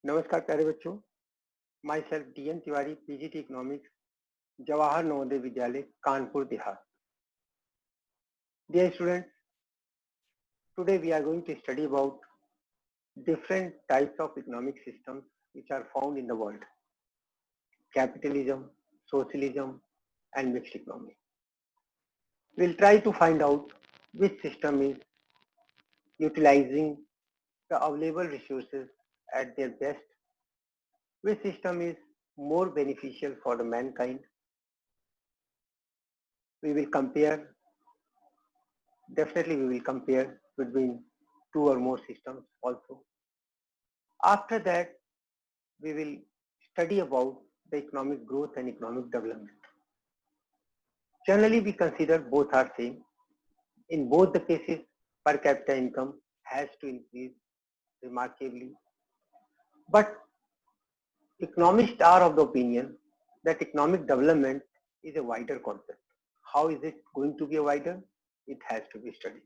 नमस्कार प्यारे बच्चों, my self DN Tiwari, PGT economics, Jawahar Navodaya Vidyalaya, Kanpur Dehat. Dear students, today we are going to study about different types of economic systems which are found in the world: capitalism, socialism, and mixed economy. We'll try to find out which system is utilizing the available resources at their best, which system is more beneficial for the mankind. We will compare. Definitely we will compare between two or more systems also. After that, we will study about the economic growth and economic development. Generally, we consider both are same. In both the cases, per capita income has to increase remarkably. But economists are of the opinion that economic development is a wider concept. How is it going to be a wider? It has to be studied.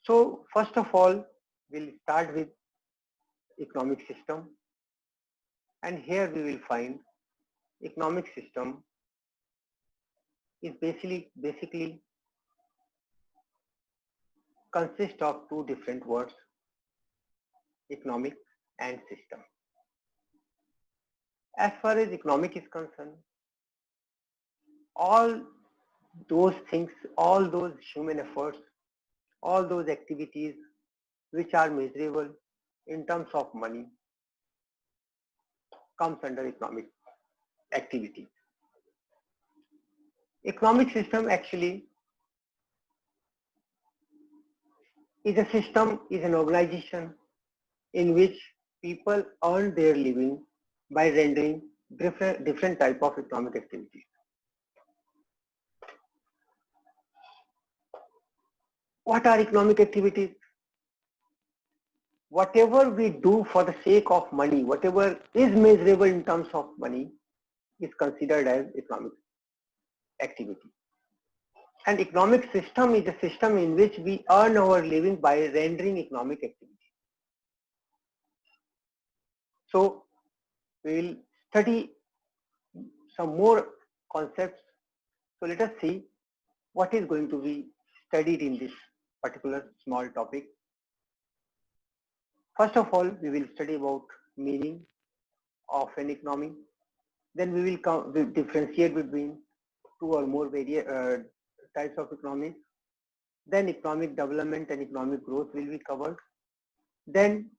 So first of all, we'll start with economic system, and here we will find economic system is basically consists of two different words, economic and system. As far as economic is concerned, all those things, all those human efforts, all those activities which are measurable in terms of money comes under economic activity. Economic system actually is a system, is an organization in which people earn their living by rendering different type of economic activities. What are economic activities? Whatever we do for the sake of money, whatever is measurable in terms of money, is considered as economic activity. And economic system is a system in which we earn our living by rendering economic activity. So we will study some more concepts. So let us see what is going to be studied in this particular small topic. First of all, we will study about meaning of an economy. Then we will differentiate between two or more types of economies. Then economic development and economic growth will be covered. Then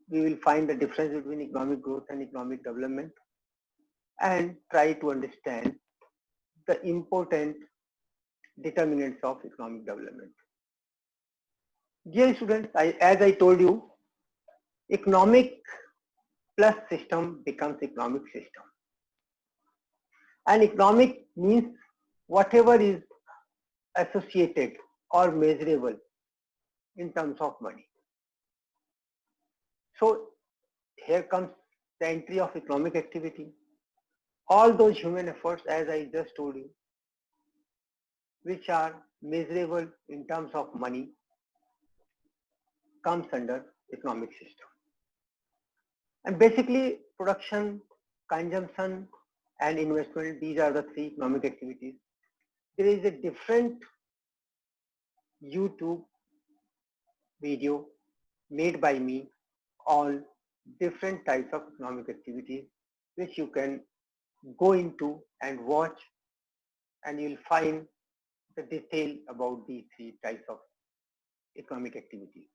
we will find the difference between economic growth and economic development and try to understand the important determinants of economic development. Dear students, as I told you, economic plus system becomes economic system. And economic means whatever is associated or measurable in terms of money. So here comes the entry of economic activity. All those human efforts, as I just told you, which are measurable in terms of money, comes under economic system. And basically production, consumption and investment, these are the three economic activities. There is a different YouTube video made by me on different types of economic activities, which you can go into and watch, and you'll find the detail about these three types of economic activities.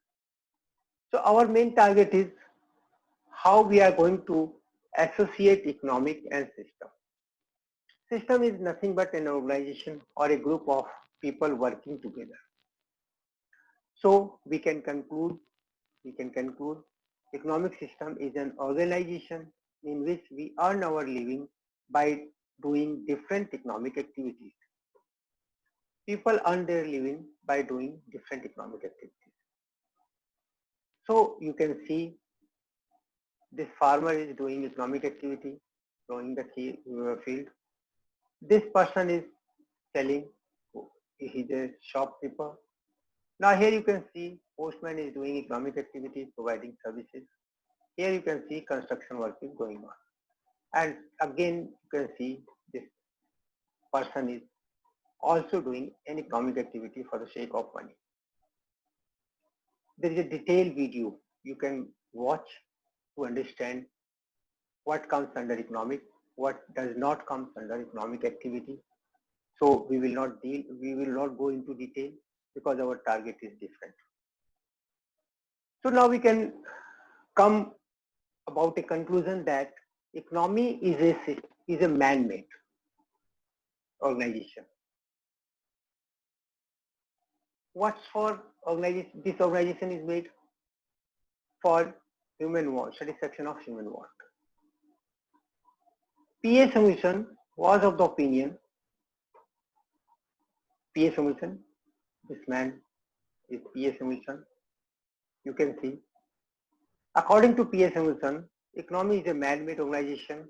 So our main target is how we are going to associate economic and system. System is nothing but an organization or a group of people working together. So we can conclude economic system is an organization in which we earn our living by doing different economic activities. People earn their living by doing different economic activities. So you can see this farmer is doing economic activity, growing the field. This person is selling, he is a shopkeeper. Now here you can see postman is doing economic activity, providing services. Here you can see construction work is going on. And again, you can see this person is also doing an economic activity for the sake of money. There is a detailed video you can watch to understand what comes under economic, what does not come under economic activity. So we will not go into detail because our target is different. So now we can come about a conclusion that economy is a man-made organization. What's for organization? This organization is made for human want, satisfaction of human want. P.A. Samuelson was of the opinion, P.A. Samuelson, this man is P.A. Samuelson, you can see. According to P.A. Samuelson, economy is a man-made organization.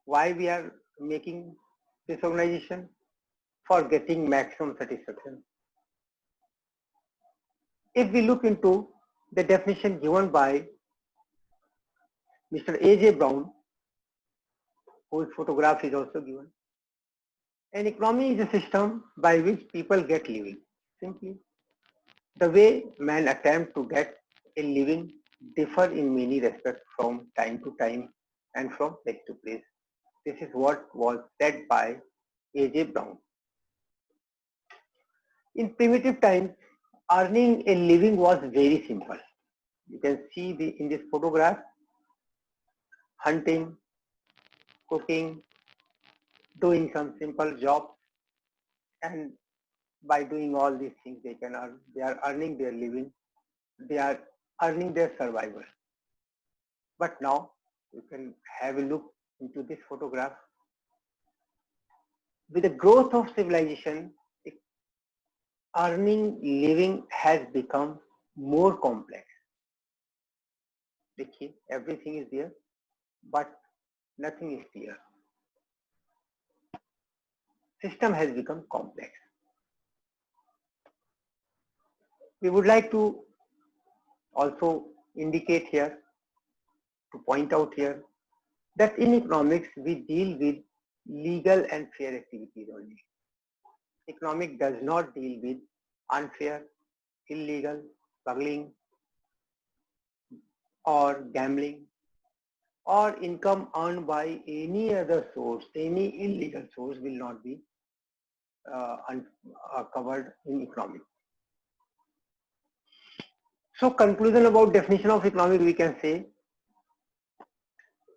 Why we are making this organization? For getting maximum satisfaction. If we look into the definition given by Mr. A.J. Brown, whose photograph is also given, an economy is a system by which people get living. Simply, the way man attempts to get a living differ in many respects from time to time and from place to place. This is what was said by A.J. Brown. In primitive times, earning a living was very simple. You can see in this photograph, hunting, cooking, doing some simple jobs, and by doing all these things they are earning their living, they are earning their survival. But now you can have a look into this photograph. With the growth of civilization, earning living has become more complex. Everything is there, but nothing is clear. System has become complex. We would like to also indicate here, to point out here, that in economics we deal with legal and fair activities only. Economic does not deal with unfair, illegal, smuggling, or gambling, or income earned by any other source. Any illegal source will not be covered in economics. So conclusion about definition of economic, we can say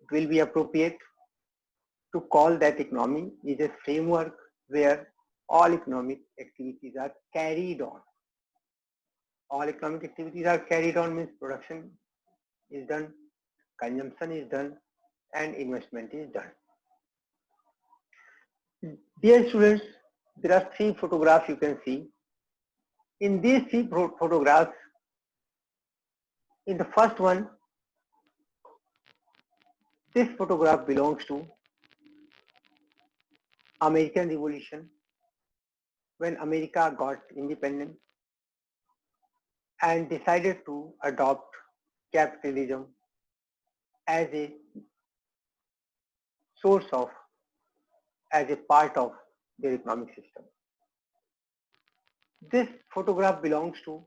it will be appropriate to call that economy is a framework where all economic activities are carried on. All economic activities are carried on means production is done, consumption is done, and investment is done. Dear students, there are 3 photographs you can see. In these 3 photographs, in the first one, this photograph belongs to American Revolution, when America got independent and decided to adopt capitalism as a source of, as a part of their economic system. This photograph belongs to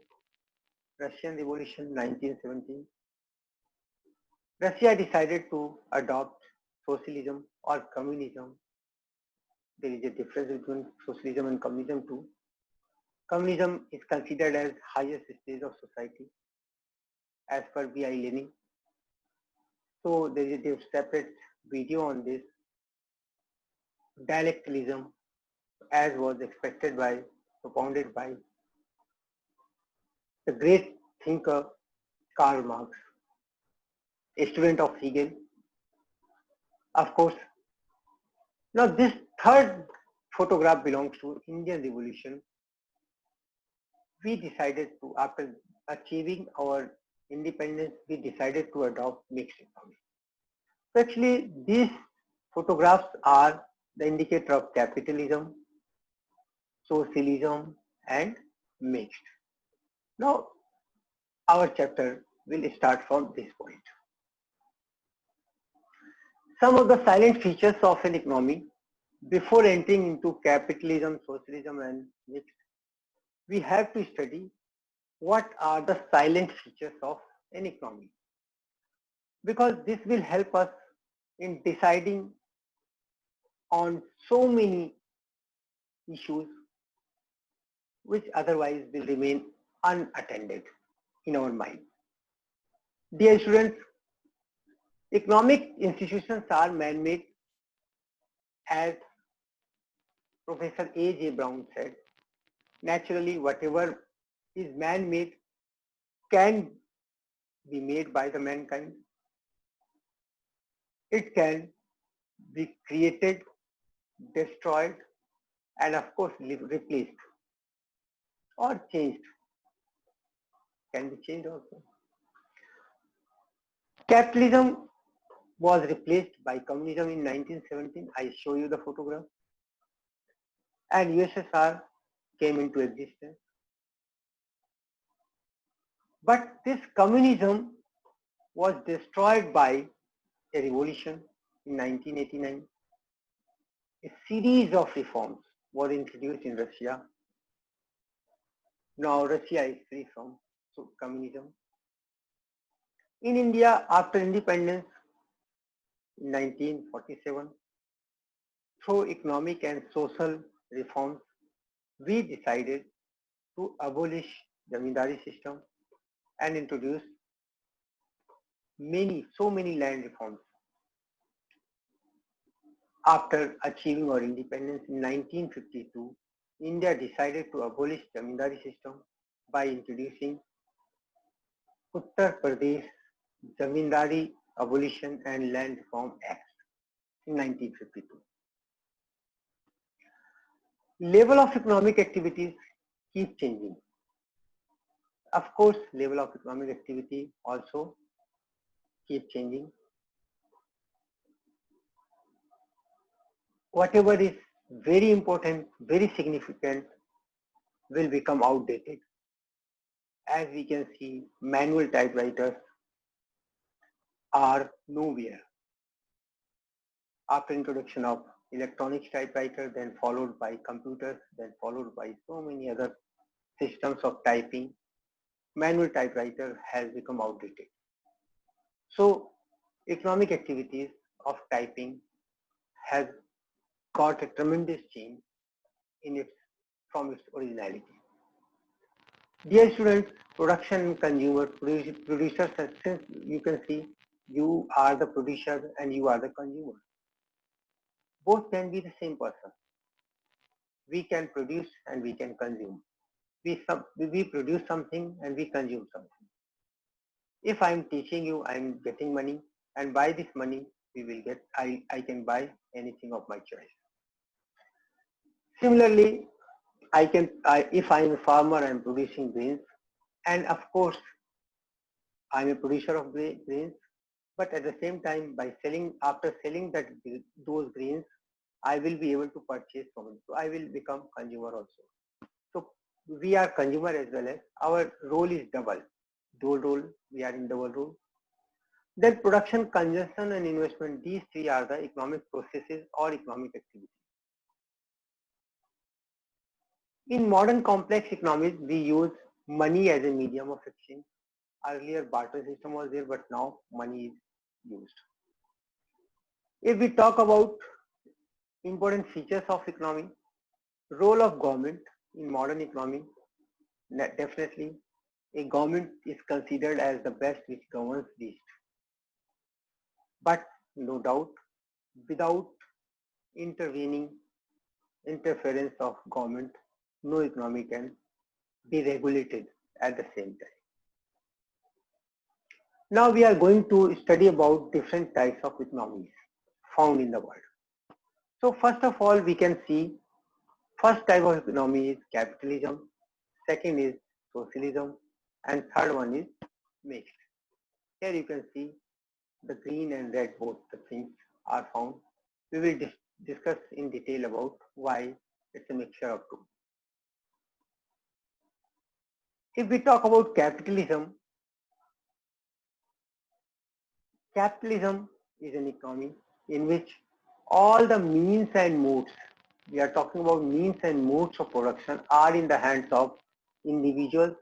Russian Revolution 1917. Russia decided to adopt socialism or communism. There is a difference between socialism and communism too. Communism is considered as highest stage of society as per B.I. Lenin. So there is a separate video on this. Dialecticalism, as was expected by, propounded by the great thinker Karl Marx, a student of Hegel. Of course, now this third photograph belongs to Indian Revolution. We decided to, after achieving our independence, we decided to adopt mixed economy. So actually, these photographs are the indicator of capitalism, socialism, and mixed. Now, our chapter we'll start from this point. Some of the silent features of an economy before entering into capitalism, socialism and mixed, we have to study what are the silent features of an economy, because this will help us in deciding on so many issues which otherwise will remain unattended in our mind. Dear students, economic institutions are man-made, as Professor A.J. Brown said. Naturally, whatever is man-made can be made by the mankind. It can be created, destroyed, and of course replaced or changed. Can be changed also. Capitalism was replaced by communism in 1917. I show you the photograph. And USSR came into existence. But this communism was destroyed by a revolution in 1989. A series of reforms were introduced in Russia. Now Russia is free from communism. In India, after independence in 1947, through economic and social reforms, we decided to abolish Zamindari system and introduce so many land reforms. After achieving our independence in 1952, India decided to abolish Zamindari system by introducing Uttar Pradesh Zamindari Abolition and Land Reform Act in 1952. Level of economic activities keep changing. Of course, level of economic activity also keep changing. Whatever is very important, very significant will become outdated. As we can see, manual typewriters are nowhere. After introduction of electronic typewriter, then followed by computers, then followed by so many other systems of typing, manual typewriter has become outdated. So economic activities of typing has got a tremendous change from its originality. Dear students, production and consumer, producers, since you can see you are the producer and you are the consumer. Both can be the same person. We can produce and we can consume. We produce something and we consume something. If I am teaching you, I am getting money, and by this money we will get, I can buy anything of my choice. Similarly, if I am a farmer, I am producing grains, and of course I am a producer of grains, but at the same time, after selling those grains, I will be able to purchase from it. So I will become consumer also. So we are consumer as well as our role is double. Dual role, we are in double role. Then production, consumption and investment, these three are the economic processes or economic activities. In modern complex economies, we use money as a medium of exchange. Earlier barter system was there, but now money is used. If we talk about important features of economy, role of government in modern economy, definitely a government is considered as the best which governs least. But no doubt, without interference of government, no economy can be regulated at the same time. Now we are going to study about different types of economies found in the world. So first of all, we can see first type of economy is capitalism, second is socialism, and third one is mixed. Here you can see the green and red, both the things are found. We will discuss in detail about why it's a mixture of two. If we talk about capitalism, capitalism is an economy in which all the means and modes, we are talking about means and modes of production, are in the hands of individuals,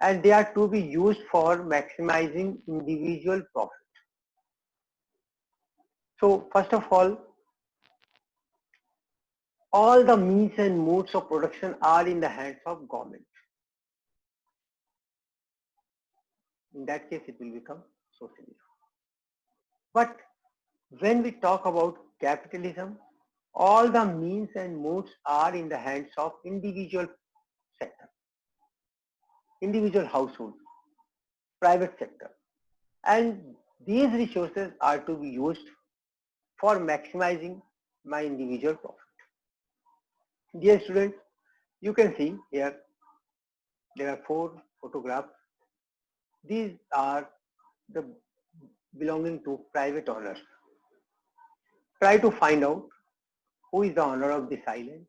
and they are to be used for maximizing individual profit. So first of all the means and modes of production are in the hands of government. In that case, it will become socialism. But when we talk about capitalism, all the means and modes are in the hands of individual sector, individual household, private sector. And these resources are to be used for maximizing my individual profit. Dear students, you can see here, there are 4 photographs. These are the belonging to private owners. Try to find out who is the owner of this island,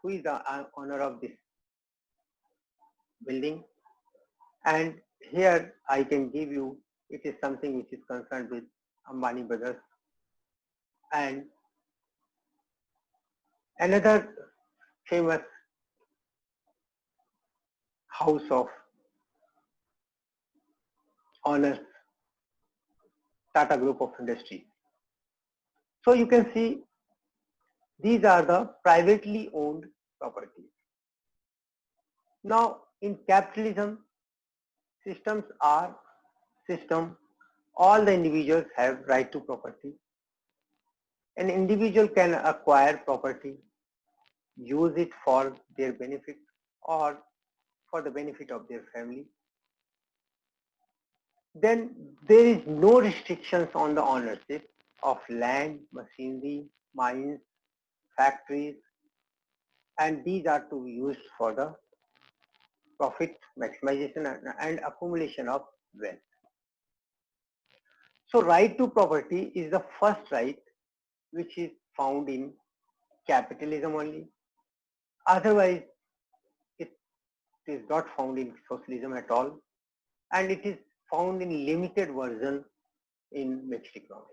who is the owner of this building, and here I can give you, it is something which is concerned with Ambani brothers. And another famous house of owners, Tata Group of Industries. So you can see these are the privately owned properties. Now in capitalism, systems are system, all the individuals have right to property. An individual can acquire property, use it for their benefit or for the benefit of their family. Then there is no restrictions on the ownership of land, machinery, mines, factories, and these are to be used for the profit maximization and accumulation of wealth. So right to property is the first right which is found in capitalism only. Otherwise, it is not found in socialism at all, and it is found in limited version in mixed economy.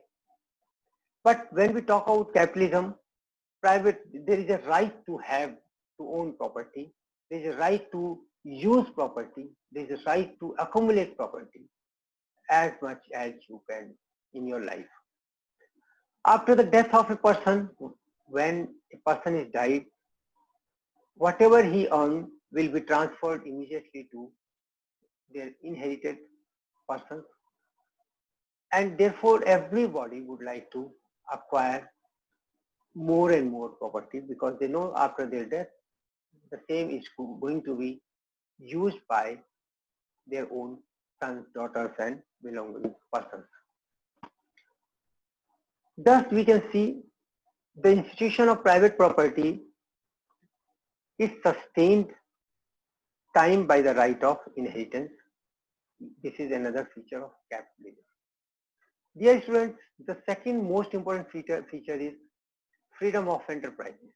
But when we talk about capitalism, there is a right to own property, there is a right to use property, there is a right to accumulate property as much as you can in your life. After the death of a person, when a person is died, whatever he earned will be transferred immediately to their inherited persons, and therefore everybody would like to acquire more and more property because they know after their death the same is going to be used by their own sons, daughters and belonging persons. Thus we can see the institution of private property is sustained time by the right of inheritance. This is another feature of capitalism. Dear students, the second most important feature is freedom of enterprises.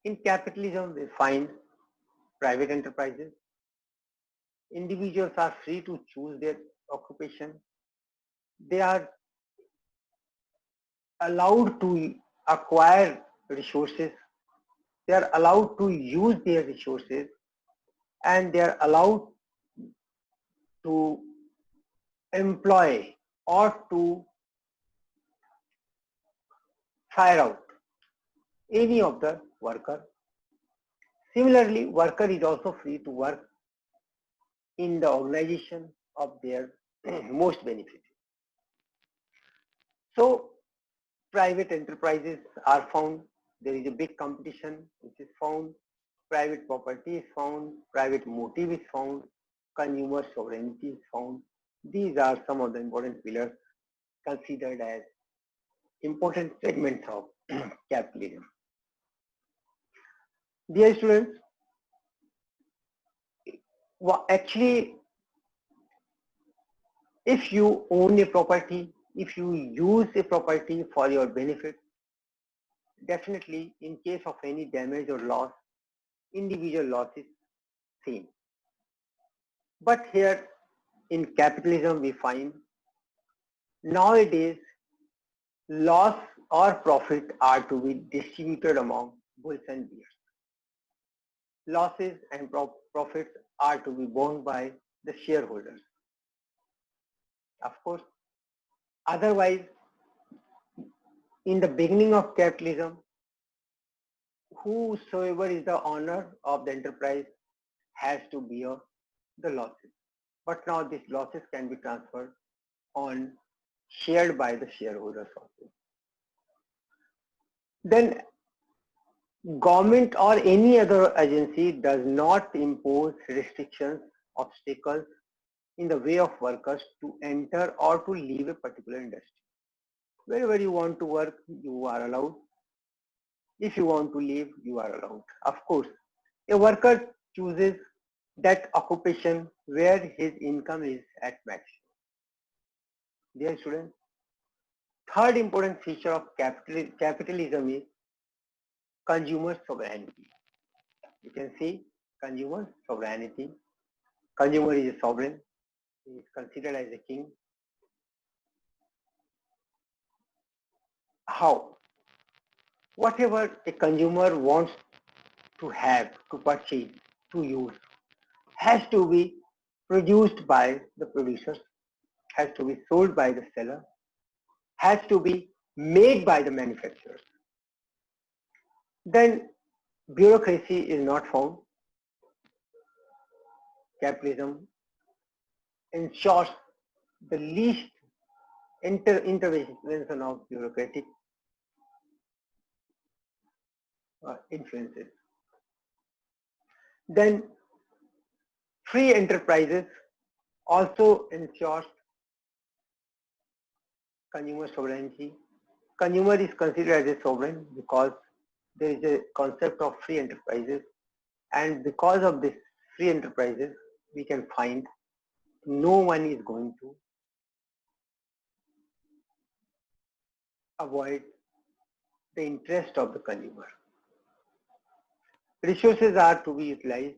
In capitalism, we find private enterprises. Individuals are free to choose their occupation. They are allowed to acquire resources. They are allowed to use their resources, and they are allowed to employ or to fire out any of the worker. Similarly, worker is also free to work in the organization of their most benefit. So private enterprises are found, there is a big competition which is found, private property is found, private motive is found, consumer sovereignty is found. These are some of the important pillars considered as important segments of capitalism. Dear students, actually, if you own a property, if you use a property for your benefit, definitely in case of any damage or loss, individual loss is seen. But here in capitalism we find nowadays loss or profit are to be distributed among bulls and bears. Losses and profits are to be borne by the shareholders. Of course, otherwise, in the beginning of capitalism, whosoever is the owner of the enterprise has to bear the losses. But now these losses can be transferred on shared by the shareholders also. Then government or any other agency does not impose restrictions, obstacles in the way of workers to enter or to leave a particular industry. Wherever you want to work, you are allowed. If you want to leave, you are allowed. Of course, a worker chooses that occupation where his income is at max. Dear students, third important feature of capitalism is consumer sovereignty. You can see consumer sovereignty. Consumer is a sovereign. He is considered as a king. How? Whatever a consumer wants to have, to purchase, to use, has to be produced by the producers, has to be sold by the seller, has to be made by the manufacturers. Then bureaucracy is not found. Capitalism ensures the least intervention of bureaucratic influences. Then free enterprises also ensures consumer sovereignty. Consumer is considered as a sovereign because there is a concept of free enterprises, and because of this free enterprises we can find no one is going to avoid the interest of the consumer. Resources are to be utilized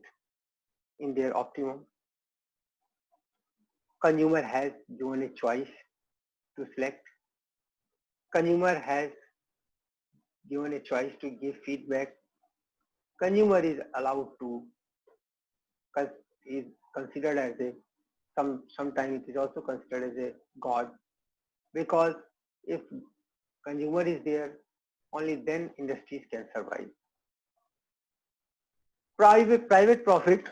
in their optimum. Consumer has given a choice to select. Consumer has given a choice to give feedback. Consumer is allowed to, is considered as a, sometimes it is also considered as a god, because if consumer is there, only then industries can survive. Private profit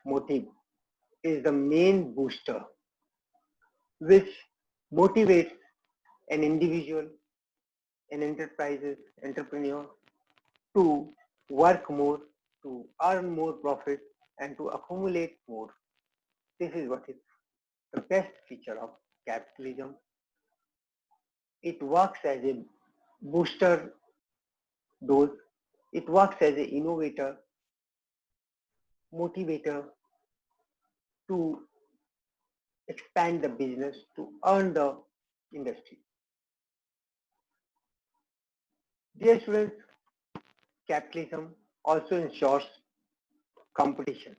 motive is the main booster which motivates an individual, an entrepreneur to work more, to earn more profit and to accumulate more. This is what is the best feature of capitalism. It works as a booster dose. It works as an innovator, motivator to expand the business, to earn the industry. Dear students, capitalism also ensures competition.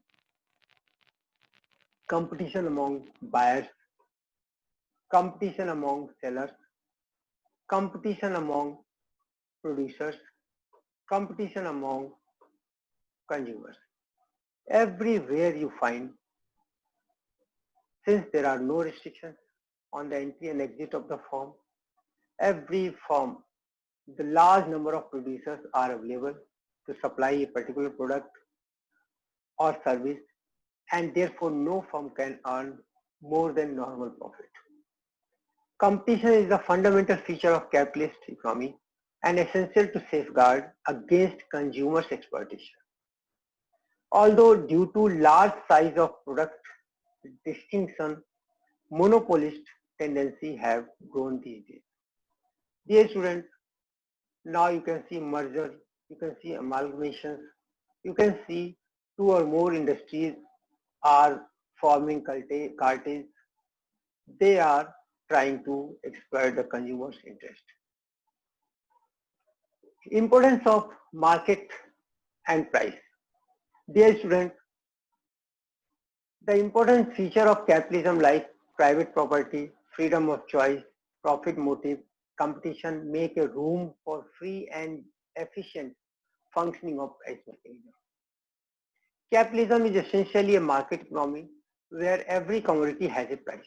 Competition among buyers, competition among sellers, competition among producers, competition among consumers. Everywhere you find, since there are no restrictions on the entry and exit of the firm, every firm, the large number of producers are available to supply a particular product or service, and therefore no firm can earn more than normal profit. Competition is the fundamental feature of capitalist economy and essential to safeguard against consumers' exploitation. Although due to large size of product distinction, monopolist tendency have grown these days. Dear students, now you can see merger, you can see amalgamations, you can see two or more industries are forming cartels. They are trying to exploit the consumer's interest. Importance of market and price. Dear students, The important feature of capitalism like private property, freedom of choice, profit motive, competition make a room for free and efficient functioning of price mechanism. Capitalism is essentially a market economy where every commodity has a price.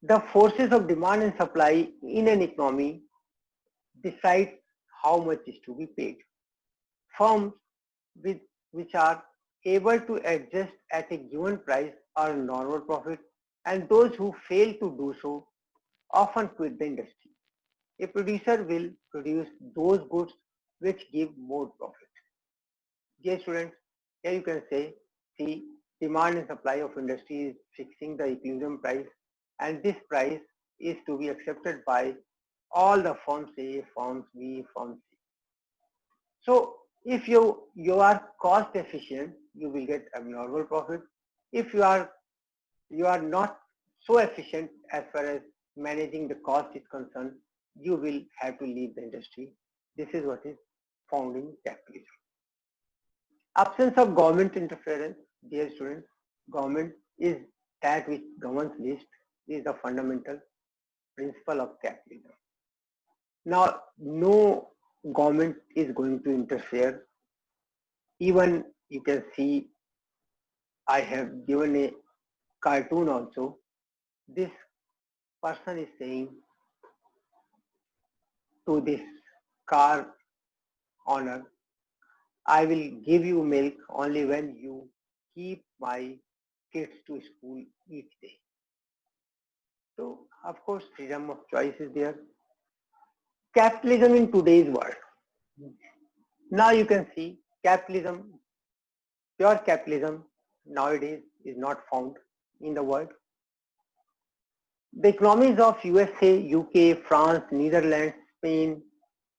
The forces of demand and supply in an economy decide how much is to be paid. Firms which are able to adjust at a given price earn normal profit, and those who fail to do so often quit the industry. A producer will produce those goods which give more profit. Dear students, here you can see demand and supply of industry is fixing the equilibrium price, and this price is to be accepted by all the firms A, firms B, firms C. So if you are cost efficient, you will get abnormal profit. If you are not so efficient as far as managing the cost is concerned, you will have to leave the industry. This is what is found in capitalism. Absence of government interference, dear students, government is that which governs list is the fundamental principle of capitalism. Now, no government is going to interfere. Even you can see I have given a cartoon also. This person is saying to this car owner, I will give you milk only when you keep my kids to school each day. So, of course, freedom of choice is there. Capitalism in today's world. Now you can see capitalism, pure capitalism nowadays is not found in the world. The economies of USA, UK, France, Netherlands, Spain,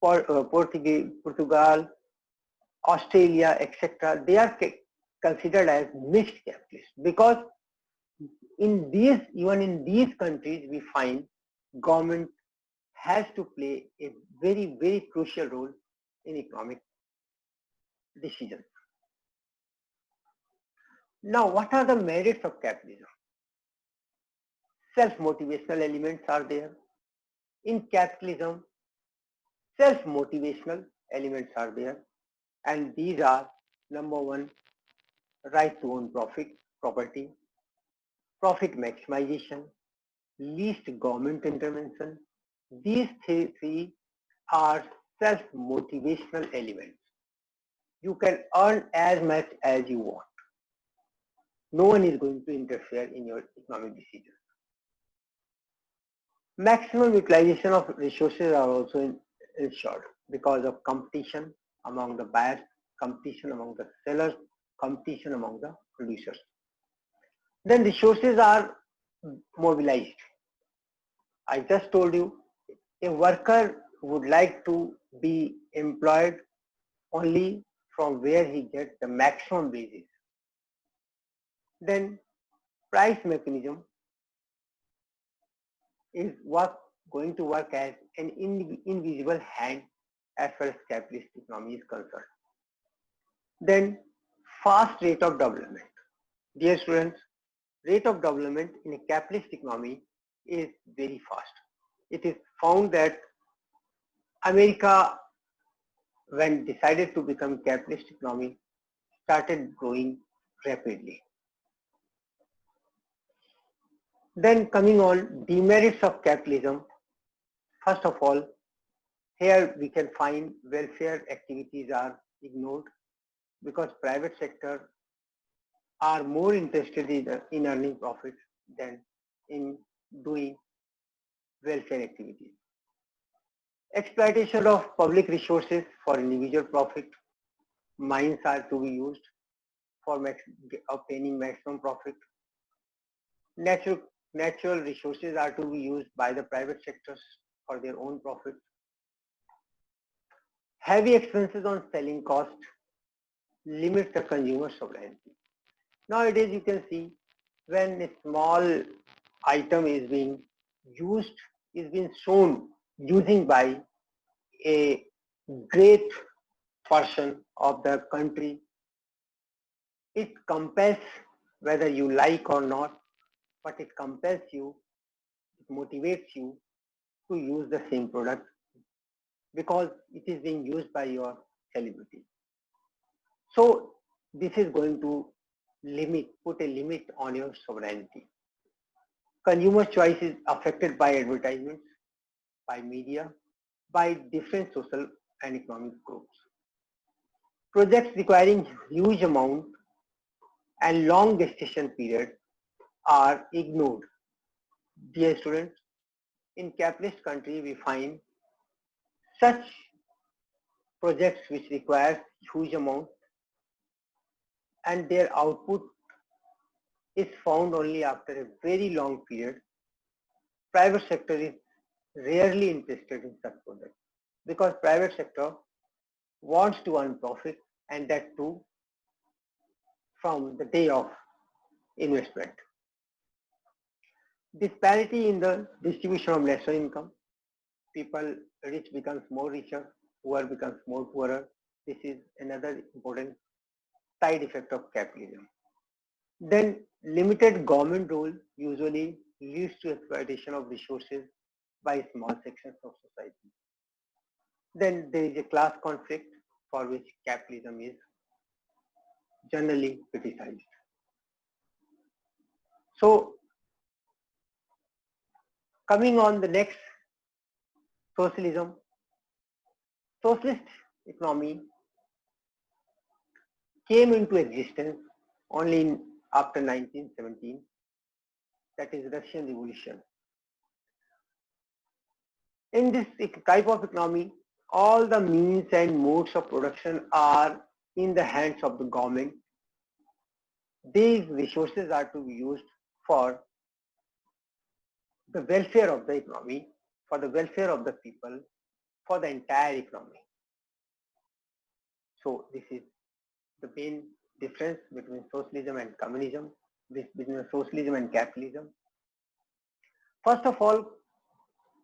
Portugal, Australia, etc., they are considered as mixed capitalists because even in these countries we find government has to play a very, very crucial role in economic decisions. Now, what are the merits of capitalism? Self-motivational elements are there. In capitalism, self-motivational elements are there, and these are: number one, right to own property, profit maximization, least government intervention. These three are self-motivational elements. You can earn as much as you want. No one is going to interfere in your economic decisions. Maximum utilization of resources are also ensured because of competition among the buyers, competition among the sellers, competition among the producers. Then resources are mobilized. I just told you, a worker would like to be employed only from where he gets the maximum wages. Then price mechanism is going to work as an invisible hand as far as capitalist economy is concerned. Then fast rate of development. Dear students, rate of development in a capitalist economy is very fast. It is found that America, when decided to become capitalist economy, started growing rapidly. Then coming on demerits of capitalism, first of all, here we can find welfare activities are ignored because private sector are more interested in earning profits than in doing welfare activities. Exploitation of public resources for individual profit. Mines are to be used for obtaining maximum profit. Natural resources are to be used by the private sectors for their own profit. Heavy expenses on selling cost limits the consumer sovereignty. Nowadays you can see when a small item is being used, is being shown using by a great portion of the country, it compels whether you like or not, but it compels you, it motivates you to use the same product because it is being used by your celebrity. So this is going to put a limit on your sovereignty. Consumer choice is affected by advertisements, by media, by different social and economic groups. Projects requiring huge amount and long gestation period are ignored. Dear students, in capitalist country we find such projects which require huge amount and their output is found only after a very long period. Private sector is rarely interested in such projects because private sector wants to earn profit and that too from the day of investment. Disparity in the distribution of national income. People rich becomes more richer, poor becomes more poorer. This is another important side effect of capitalism. Then limited government role usually leads to exploitation of resources by small sections of society. Then there is a class conflict for which capitalism is generally criticized. So coming on the next, socialism. Socialist economy came into existence only after 1917, that is Russian Revolution. In this type of economy, all the means and modes of production are in the hands of the government. These resources are to be used for the welfare of the economy, for the welfare of the people, for the entire economy. So this is the main difference between socialism and communism, between socialism and capitalism. First of all,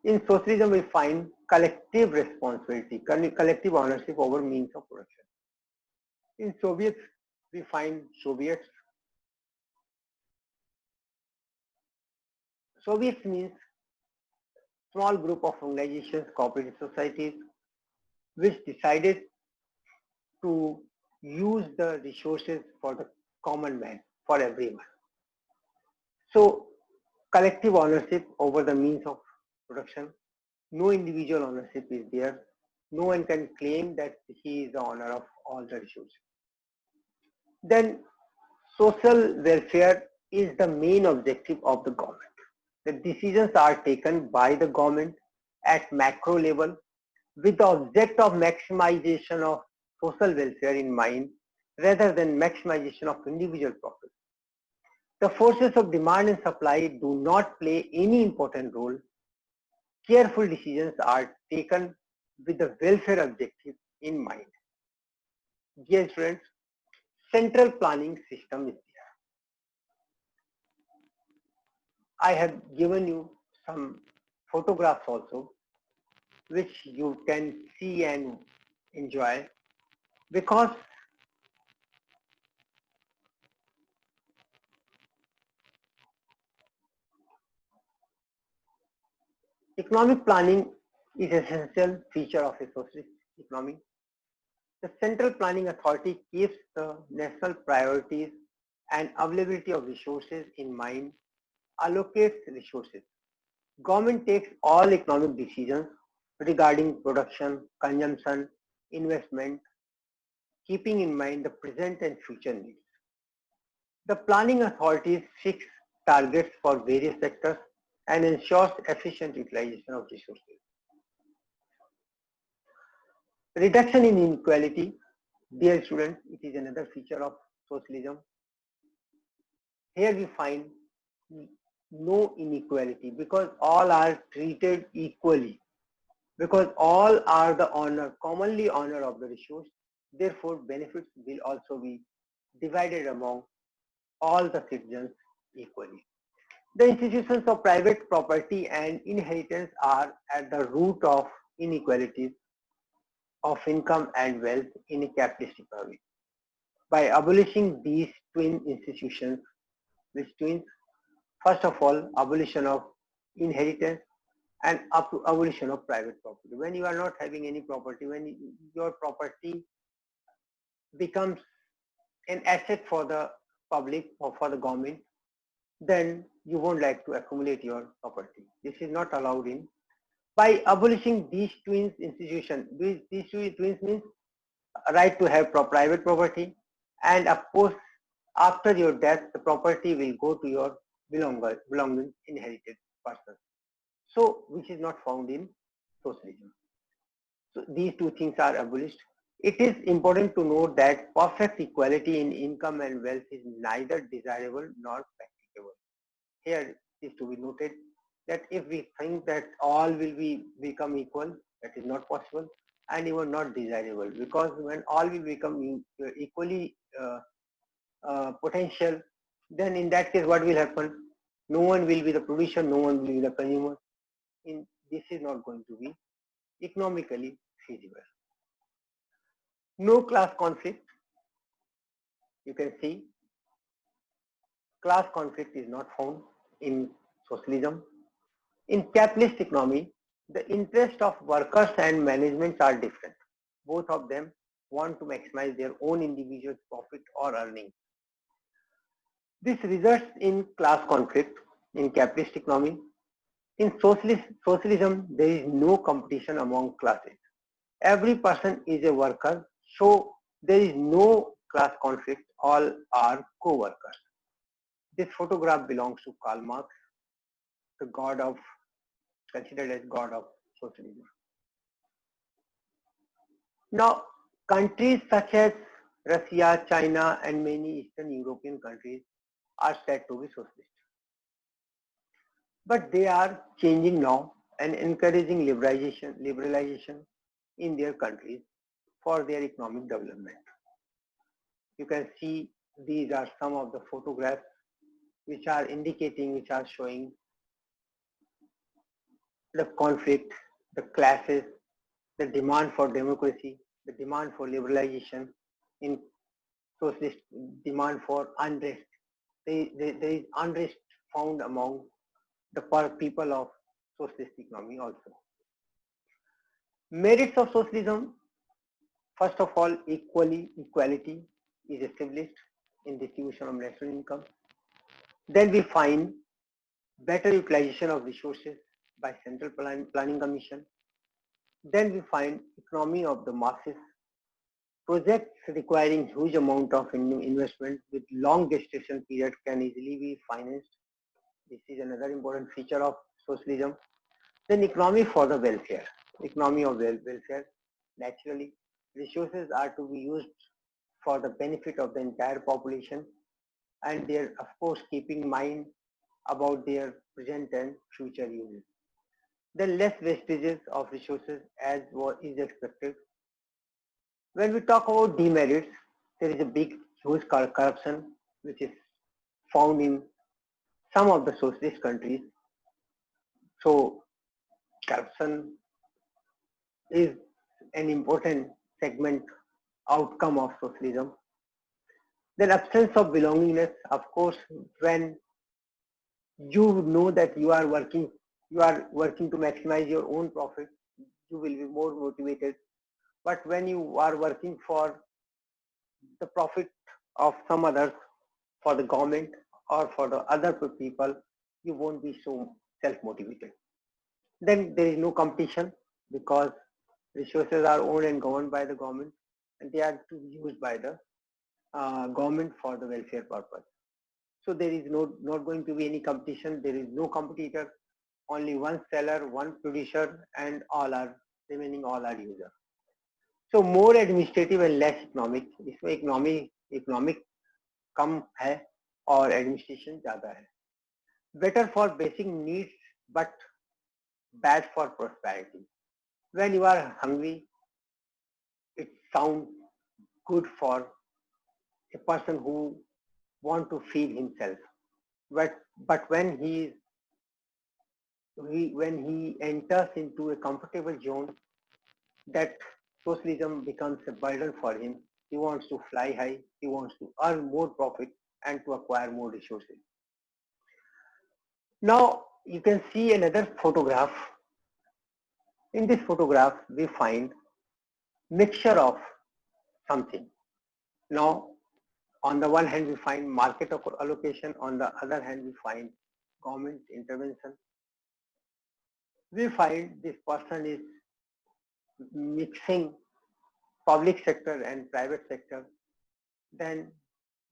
in socialism we find collective responsibility, collective ownership over means of production. In Soviets we find Soviets. Soviets means small group of organizations, cooperative societies, which decided to use the resources for the common man, for everyone. So collective ownership over the means of production. No individual ownership is there. No one can claim that he is the owner of all the resources. Then social welfare is the main objective of the government. The decisions are taken by the government at macro level with the object of maximization of social welfare in mind rather than maximization of individual profit. The forces of demand and supply do not play any important role. Careful decisions are taken with the welfare objective in mind. Dear students, central planning system is there. I have given you some photographs also which you can see and enjoy because economic planning is an essential feature of a socialist economy. The Central Planning Authority keeps the national priorities and availability of resources in mind, allocates resources. Government takes all economic decisions regarding production, consumption, investment, keeping in mind the present and future needs. The planning authorities fix targets for various sectors and ensures efficient utilization of resources. Reduction in inequality, dear students, it is another feature of socialism. Here we find no inequality because all are treated equally, because all are the owner, commonly owner of the resource, therefore benefits will also be divided among all the citizens equally. The institutions of private property and inheritance are at the root of inequalities of income and wealth in a capitalist economy. By abolishing these twin institutions, which means first of all abolition of inheritance and up to abolition of private property. When you are not having any property, when your property becomes an asset for the public or for the government, then you won't like to accumulate your property. This is not allowed in. By abolishing these twins institution, these two twins means right to have private property, and of course after your death the property will go to your belonging inherited person. So which is not found in socialism. So these two things are abolished. It is important to note that perfect equality in income and wealth is neither desirable nor practicable. Here is to be noted that if we think that all will become equal, that is not possible and even not desirable, because when all will become equally potential, then in that case what will happen? No one will be the producer, no one will be the consumer. This is not going to be economically feasible. No class conflict. You can see class conflict is not found in socialism. In capitalist economy, the interest of workers and management are different. Both of them want to maximize their own individual profit or earnings. This results in class conflict in capitalist economy. In socialism, there is no competition among classes. Every person is a worker, so there is no class conflict, all are co-workers. This photograph belongs to Karl Marx, the god of, considered as god of socialism. Now, countries such as Russia, China and many Eastern European countries are said to be socialist. But they are changing now and encouraging liberalization in their countries for their economic development. You can see these are some of the photographs which are indicating, which are showing the conflict, the classes, the demand for democracy, the demand for liberalization, in socialist demand for unrest. There is unrest found among the people of socialist economy also. Merits of socialism, first of all, equality is established in distribution of national income. Then we find better utilization of resources by Central Planning Commission. Then we find economy of the masses. Projects requiring huge amount of investment with long gestation period can easily be financed. This is another important feature of socialism. Then economy for the welfare. Economy of welfare. Naturally, resources are to be used for the benefit of the entire population, and they're of course keeping mind about their present and future uses. Then less wastages of resources as what is expected. When we talk about demerits, there is a big, huge corruption which is found in some of the socialist countries. So corruption is an important segment outcome of socialism. Then absence of belongingness, of course, when you know that you are working to maximize your own profit, you will be more motivated. But when you are working for the profit of some others, for the government or for the other people, you won't be so self-motivated. Then there is no competition because resources are owned and governed by the government, and they are to be used by the government for the welfare purpose. So there is not going to be any competition. There is no competitor, only one seller, one producer, and all are remaining all are users. So more administrative and less economic. इसमें economic कम है और administration ज़्यादा है. Better for basic needs but bad for prosperity. When you are hungry, it sounds good for a person who want to feed himself. But when he enters into a comfortable zone, that socialism becomes a burden for him. He wants to fly high, he wants to earn more profit and to acquire more resources. Now you can see another photograph. In this photograph, we find mixture of something. Now, on the one hand, we find market allocation. On the other hand, we find government intervention. We find this person is mixing public sector and private sector. Then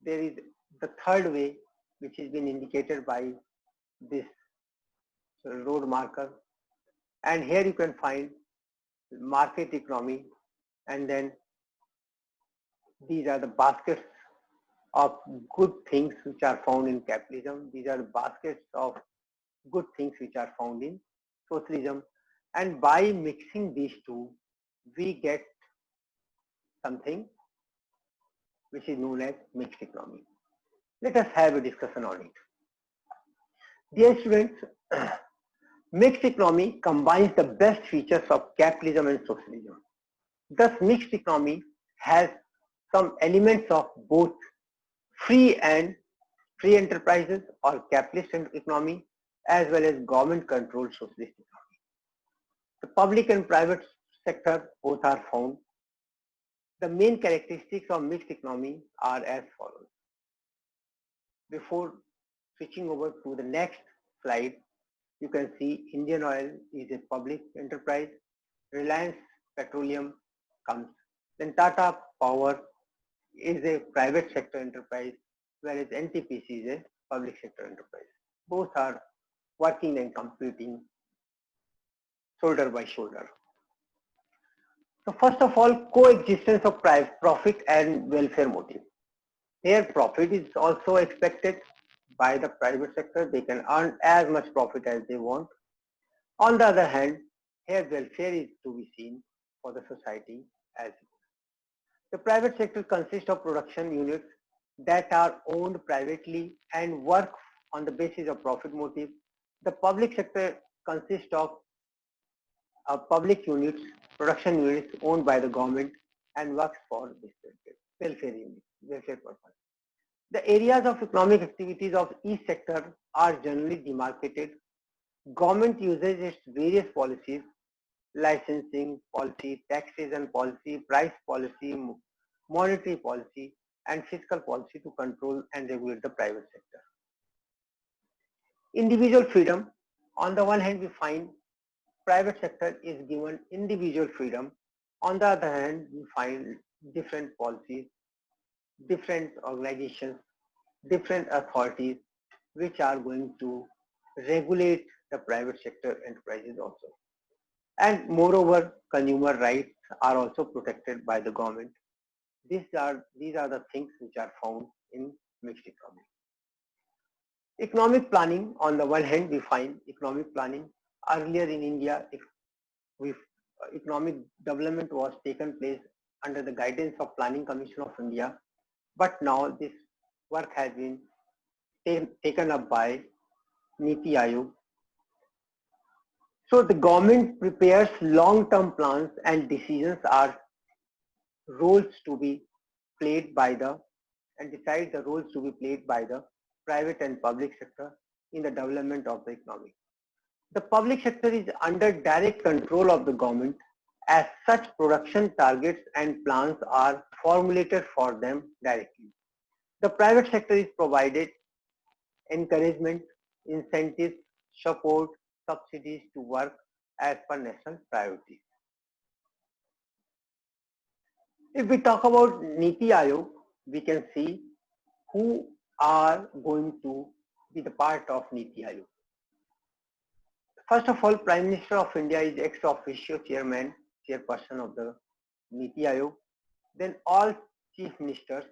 there is the third way, which has been indicated by this road marker. And here you can find market economy, and then these are the baskets of good things which are found in capitalism. These are the baskets of good things which are found in socialism. And by mixing these two, we get something which is known as mixed economy. Let us have a discussion on it. Dear students, mixed economy combines the best features of capitalism and socialism. Thus, mixed economy has some elements of both free enterprises or capitalist economy, as well as government controlled socialist economy. The public and private sector both are found. The main characteristics of mixed economy are as follows. Before switching over to the next slide, you can see Indian Oil is a public enterprise, Reliance Petroleum comes, then Tata Power is a private sector enterprise, whereas NTPC is a public sector enterprise. Both are working and competing shoulder by shoulder. So first of all, coexistence of profit and welfare motive. Here profit is also expected by the private sector. They can earn as much profit as they want. On the other hand, here welfare is to be seen for the society as well. The private sector consists of production units that are owned privately and work on the basis of profit motive. The public sector consists of public units, production units owned by the government and works for this welfare purpose. The areas of economic activities of each sector are generally demarcated. Government uses its various policies, licensing policy, taxation policy, price policy, monetary policy, and fiscal policy to control and regulate the private sector. Individual freedom. On the one hand, we find private sector is given individual freedom. On the other hand, we find different policies, different organizations, different authorities which are going to regulate the private sector enterprises also. And moreover, consumer rights are also protected by the government. These are the things which are found in mixed economy. Economic planning. On the one hand, we find economic planning. Earlier in India, economic development was taken place under the guidance of Planning Commission of India, but now this work has been taken up by Niti Aayog. So the government prepares long-term plans and decisions are roles to be played by the and decide the roles to be played by the private and public sector in the development of the economy. The public sector is under direct control of the government. As such, production targets and plans are formulated for them directly. The private sector is provided encouragement, incentives, support, subsidies to work as per national priorities. If we talk about Niti Aayog, we can see who are going to be the part of Niti Aayog. First of all, Prime Minister of India is ex officio chairperson of the Niti Aayog. Then all chief ministers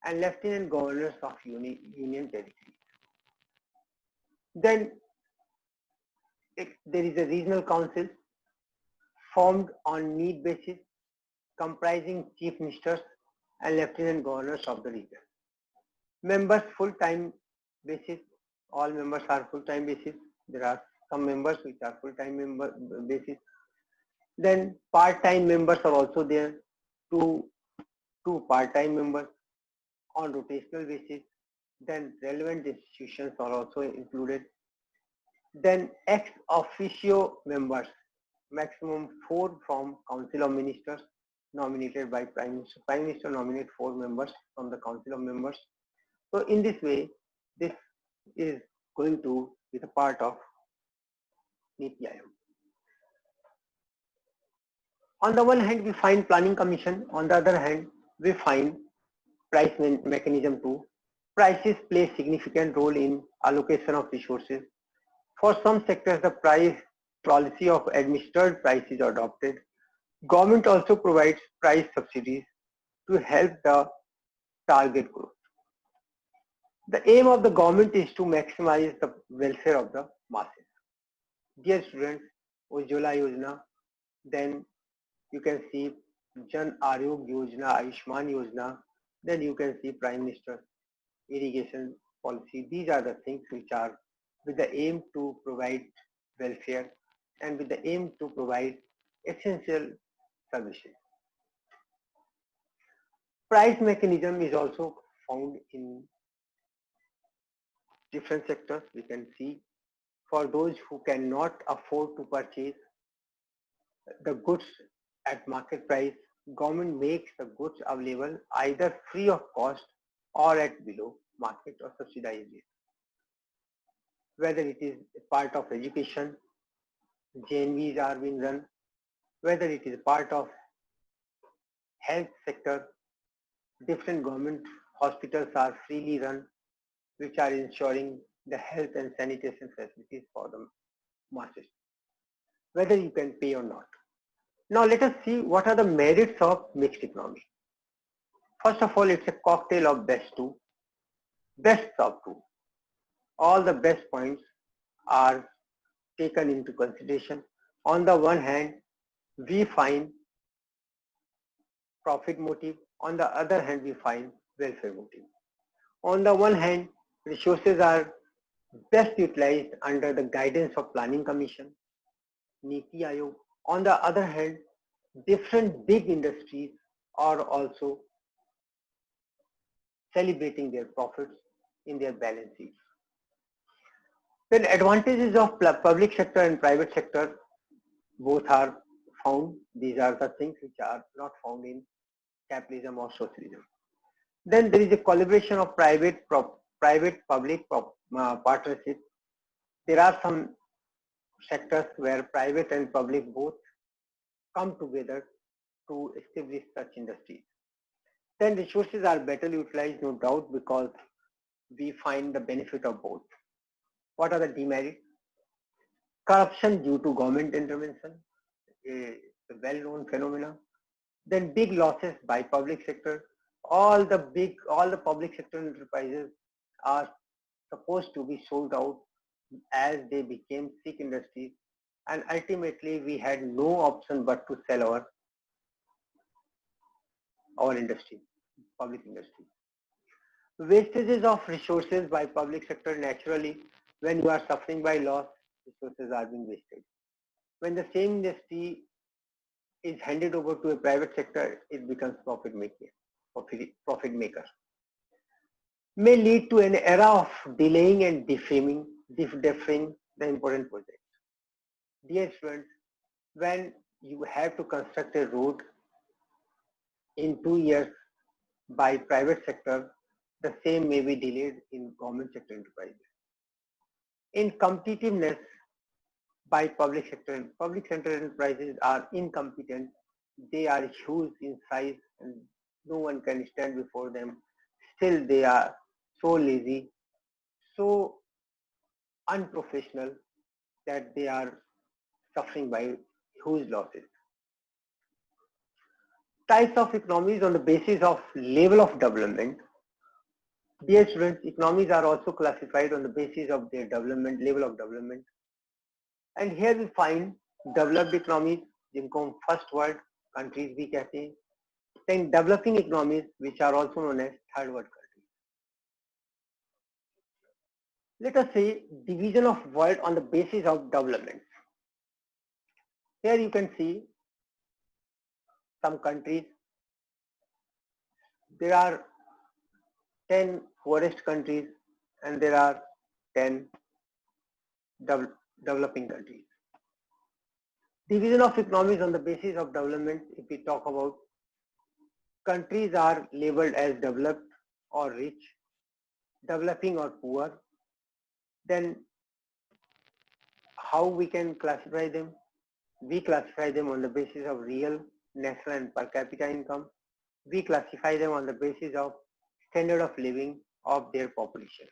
and lieutenant governors of union territories. Then there is a regional council formed on need basis, comprising chief ministers and lieutenant governors of the region. Members full-time basis, all members are full-time basis. There are some members which are full-time member basis. Then part-time members are also there, two part-time members on rotational basis. Then relevant institutions are also included. Then ex officio members, maximum 4 from Council of Ministers nominated by Prime Minister. Prime Minister nominate 4 members from the Council of Members. So in this way, this is going to be the part of NITI Aayog. On the one hand, we find Planning Commission. On the other hand, we find price mechanism too. Prices play significant role in allocation of resources. For some sectors, the price policy of administered price is adopted. Government also provides price subsidies to help the target group. The aim of the government is to maximize the welfare of the masses. Dear students, Ujjwala Yojana, then you can see Jan Arogya Yojana, Ayushman Yojana, then you can see Prime Minister irrigation policy. These are the things which are with the aim to provide welfare and with the aim to provide essential services. Price mechanism is also found in different sectors. We can see for those who cannot afford to purchase the goods at market price, government makes the goods available either free of cost or at below market or subsidized rate. Whether it is part of education, JNVs are being run, whether it is part of health sector, different government hospitals are freely run, which are ensuring the health and sanitation facilities for the masses, whether you can pay or not. Now let us see what are the merits of mixed economy. First of all, it's a cocktail of best of two. All the best points are taken into consideration. On the one hand, we find profit motive. On the other hand, we find welfare motive. On the one hand, resources are best utilized under the guidance of Planning Commission, NITI Aayog. On the other hand, different big industries are also celebrating their profits in their balance sheets. Then advantages of public sector and private sector both are found. These are the things which are not found in capitalism or socialism. Then there is a collaboration of private-public partnership. There are some sectors where private and public both come together to establish such industries. Then resources are better utilized, no doubt, because we find the benefit of both. What are the demerits? Corruption due to government intervention, a well-known phenomenon. Then big losses by public sector. All the public sector enterprises are supposed to be sold out as they became sick industries, and ultimately we had no option but to sell our industry, public industry. Wastages of resources by public sector. Naturally, when you are suffering by loss, resources are being wasted. When the same industry is handed over to a private sector, it becomes profit maker. May lead to an era of delaying and deferring the important projects. Dear students, when you have to construct a road in 2 years by private sector, the same may be delayed in government sector enterprises. In competitiveness by public sector enterprises are incompetent. They are huge in size and no one can stand before them. Still they are so lazy, so unprofessional that they are suffering by huge losses. Types of economies on the basis of level of development. Dear students, economies are also classified on the basis of their development, level of development. And here we find developed economies, जिनको हम first world countries भी कहते हैं. Then developing economies, which are also known as third world countries. Let us say division of world on the basis of development. Here you can see some countries. There are 10 poorest countries and there are 10 developing countries. Division of economies on the basis of development, if we talk about, countries are labeled as developed or rich, developing or poor. Then how we can classify them? We classify them on the basis of real, national and per capita income. We classify them on the basis of standard of living of their population.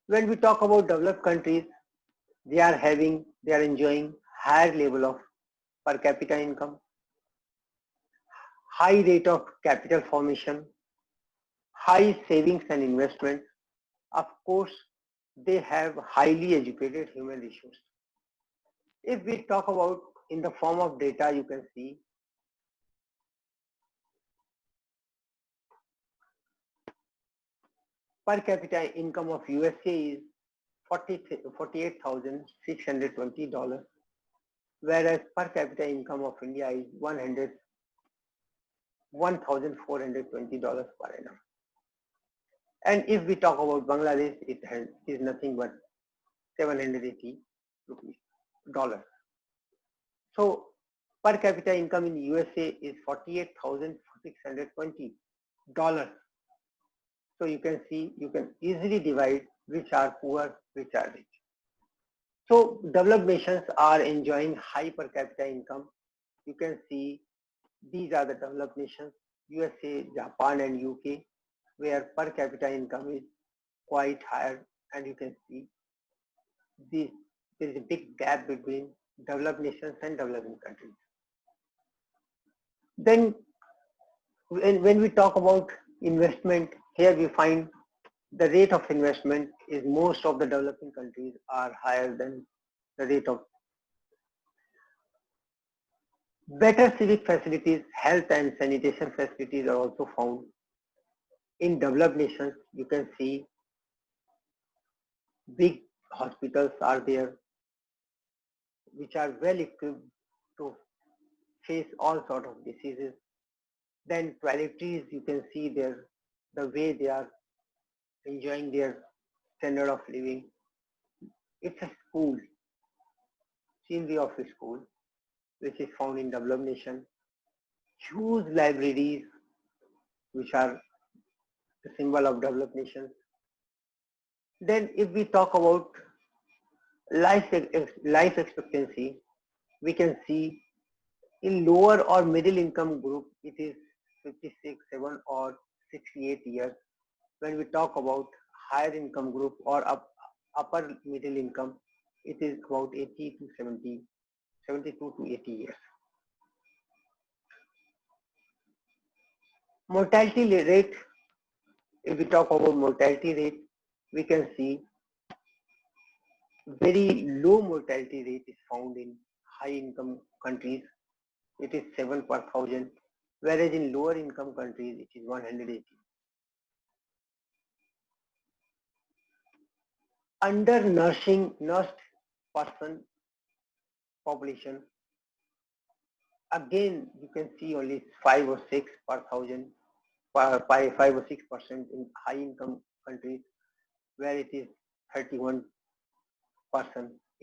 When we talk about developed countries, they are enjoying higher level of per capita income, high rate of capital formation, high savings and investments. Of course, they have highly educated human resources. If we talk about in the form of data, you can see per capita income of USA is $48,620, whereas per capita income of India is $1,420 per annum. And if we talk about Bangladesh, it is nothing but 780 rupees dollars. So per capita income in USA is $48,620. So you can see, you can easily divide which are poor, which are rich. So developed nations are enjoying high per capita income. You can see these are the developed nations, USA, Japan and UK, where per capita income is quite higher, and you can see there is a big gap between developed nations and developing countries. Then when we talk about investment, here we find the rate of investment is most of the developing countries are higher than the rate of. Better civic facilities, health and sanitation facilities are also found. In developed nations, you can see big hospitals are there, which are well equipped to face all sort of diseases. Then toiletries, you can see the way they are enjoying their standard of living. It's a school, scenery of a school, which is found in developed nation. Huge libraries, which are the symbol of developed nations. Then if we talk about life expectancy, we can see in lower or middle income group, it is 56, 7 or 68 years. When we talk about higher income group or upper middle income, it is about 80 to 70, 72 to 80 years. Mortality rate, if we talk about mortality rate, we can see very low mortality rate is found in high income countries. It is 7 per thousand, whereas in lower income countries it is 180. Nursed person population, again you can see only 5 or 6 per thousand, 5 or 6% in high income countries, where it is 31%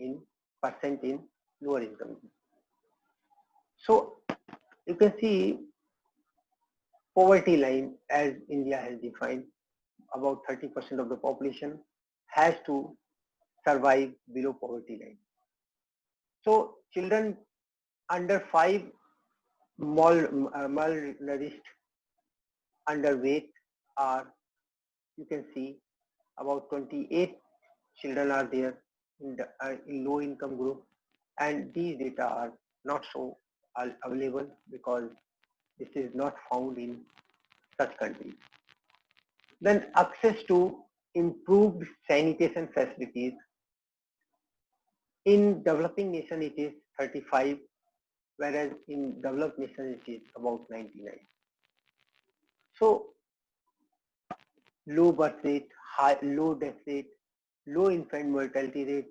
in lower income. So you can see poverty line, as India has defined, about 30% of the population has to survive below poverty line. So children under 5 malnourished, underweight are, you can see about 28 children are there in low income group, and these data are not so available because this is not found in such countries. Then access to improved sanitation facilities. In developing nation it is 35, whereas in developed nation it is about 99. So low birth rate, low death rate, low infant mortality rate,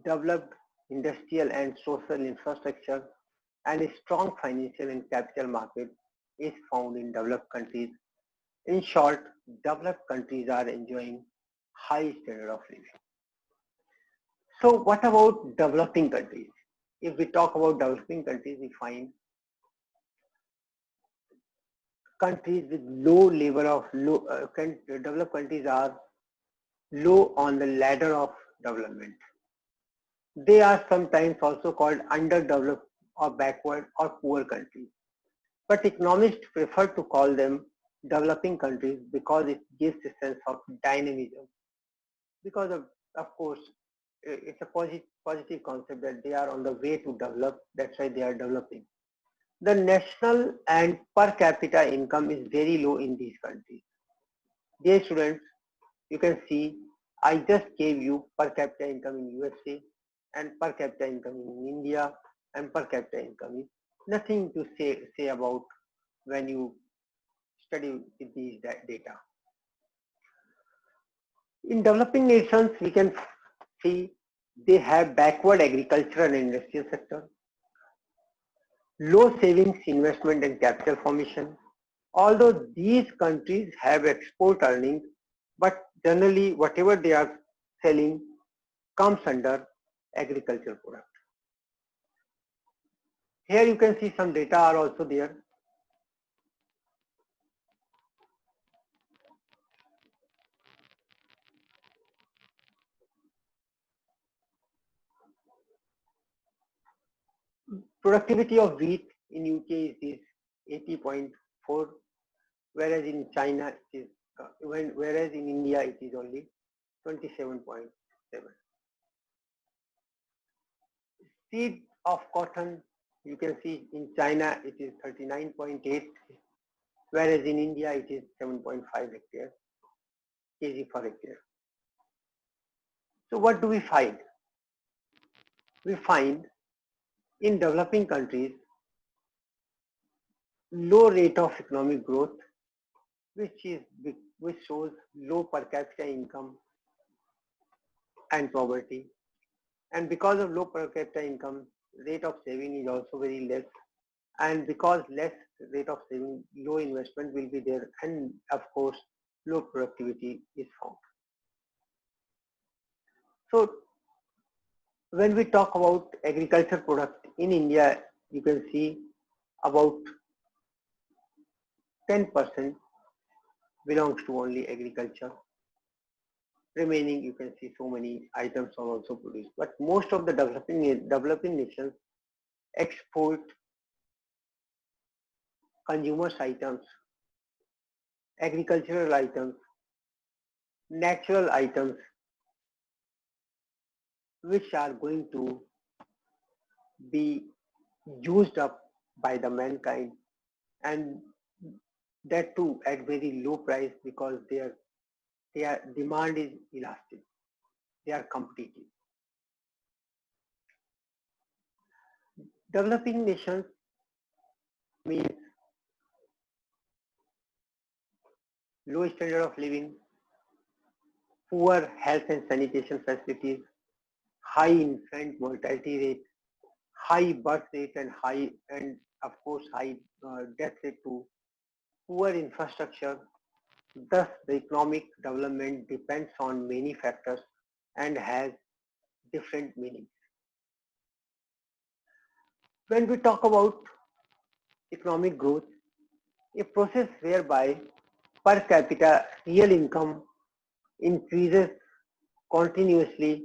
developed industrial and social infrastructure, and a strong financial and capital market is found in developed countries. In short, developed countries are enjoying high standard of living. So what about developing countries? If we talk about developing countries, we find countries with low level of developed countries are low on the ladder of development. They are sometimes also called underdeveloped or backward or poor countries. But economists prefer to call them developing countries because it gives a sense of dynamism. Because of course, it's a positive concept that they are on the way to develop. That's why they are developing. The national and per capita income is very low in these countries. Dear students, you can see I just gave you per capita income in USA and per capita income in India and per capita income is nothing to say about when you study with these data. In developing nations, we can see they have backward agricultural and industrial sector, low savings, investment and capital formation. Although these countries have export earnings, but generally whatever they are selling comes under agricultural product. Here you can see some data are also there. Productivity of wheat in UK is 80.4, whereas in China it is, whereas in India it is only 27.7. Seed of cotton, you can see in China it is 39.8, whereas in India it is 7.5 kg per hectare. So what do we find? We find in developing countries low rate of economic growth, which shows low per capita income and poverty. And because of low per capita income, rate of saving is also very less. And because less rate of saving, low investment will be there, and of course, low productivity is found. So when we talk about agriculture product in India, you can see about 10% belongs to only agriculture. Remaining, you can see so many items are also produced. But most of the developing nations export consumers items, agricultural items, natural items, which are going to be used up by the mankind, and that too at very low price because their demand is elastic. They are competitive. Developing nations means low standard of living, poor health and sanitation facilities, high infant mortality rate, high birth rate and of course high death rate too, poor infrastructure. Thus, the economic development depends on many factors and has different meanings. When we talk about economic growth, a process whereby per capita real income increases continuously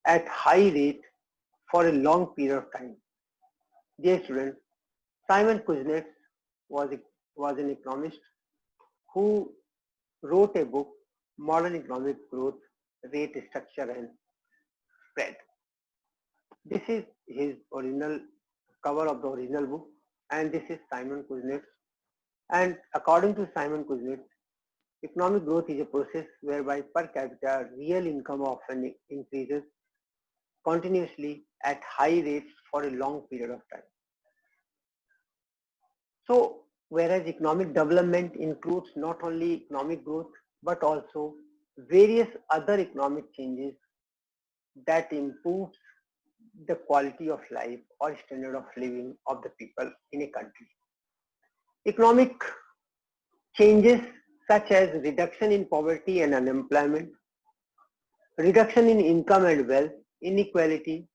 at high rate for a long period of time. Dear students, Simon Kuznets was an economist who wrote a book, Modern Economic Growth, Rate Structure and Spread. This is his original cover of the original book, and this is Simon Kuznets. And according to Simon Kuznets, economic growth is a process whereby per capita real income often increases continuously at high rates for a long period of time. So, whereas economic development includes not only economic growth, but also various other economic changes that improves the quality of life or standard of living of the people in a country. Economic changes such as reduction in poverty and unemployment, reduction in income and wealth, inequality,